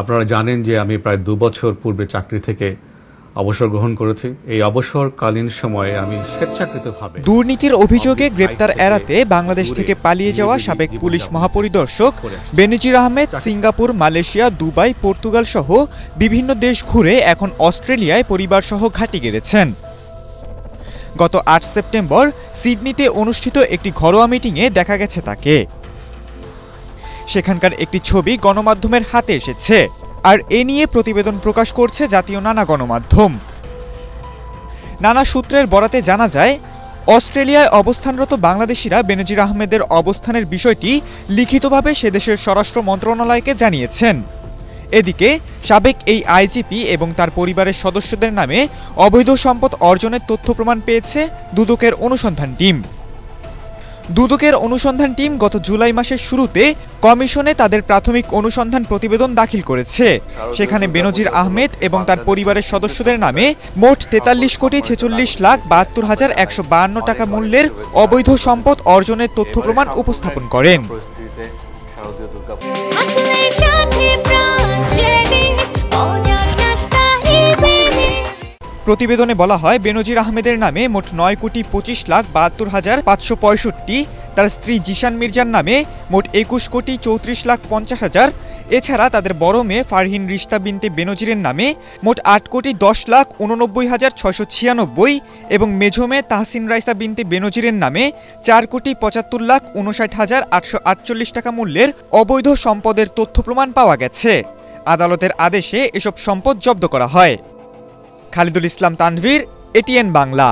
আপনারা জানেন যে আমি প্রায় 2 বছর পূর্বে চাকরি থেকে অবসর গ্রহণ করেছি। এই অবসরকালীন সময়ে আমি স্বেচ্ছাকৃতভাবে দুর্নীতির অভিযোগে গ্রেপ্তার এড়াতে বাংলাদেশ থেকে পালিয়ে যাওয়া সাবেক পুলিশ মহাপরিদর্শক Benazir Ahmed Singapore, Malaysia, Dubai, Portugal সহ বিভিন্ন দেশ ঘুরে এখন অস্ট্রেলিয়ায় পরিবারসহ ঘাঁটি গেড়েছেন। গত ৮ সেপ্টেম্বর সিডনিতে অনুষ্ঠিত একটি ঘরোয়া মিটিংয়ে দেখা গেছে তাকে। সেখানকার একটি ছবি গণমাধ্যমের হাতে এসেছে, আর এ নিয়ে প্রতিবেদন প্রকাশ করছে জাতীয় নানা গণমাধ্যম। নানা সূত্রের বরাতে জানা যায়, অস্ট্রেলিয়ায় অবস্থানরত বাংলাদেশিরা বেনজির আহমেদের অবস্থানের বিষয়টি লিখিতভাবে সে দেশের স্বরাষ্ট্র মন্ত্রণালয়কে জানিয়েছেন। এদিকে সাবেক এই আইজিপি এবং তার পরিবারের সদস্যদের নামে অবৈধ সম্পদ অর্জনের তথ্য প্রমাণ পেয়েছে দুদকের অনুসন্ধান টিম। দুদকের অনুসন্ধান টিম গত জুলাই মাসের শুরুতে কমিশনে তাদের প্রাথমিক অনুসন্ধান প্রতিবেদন দাখিল করেছে। সেখানে বেনজির আহমেদ এবং তার পরিবারের সদস্যদের নামে মোট 43,46,72,152 টাকা মূল্যের অবৈধ সম্পদ অর্জনের তথ্য প্রমাণ উপস্থাপন করেন। প্রতিবেদনে বলা হয়, বেনজির আহমেদের নামে মোট 9,25,72,565, তার স্ত্রী জিশান মির্জার নামে মোট 21,34,50,000, এছাড়া তাদের বড় মেয়ে ফারহিন রিশতা বিনতে বেনজিরের নামে মোট 8,10,89,696 এবং মেঝো মেয়ে তাহসিন রাইসা বিনতে বেনজিরের নামে 4,75,59,848 টাকা মূল্যের অবৈধ সম্পদের তথ্য প্রমাণ পাওয়া গেছে। আদালতের আদেশে এসব সম্পদ জব্দ করা হয়। খালিদুল ইসলাম তানভীর, এটিএন বাংলা।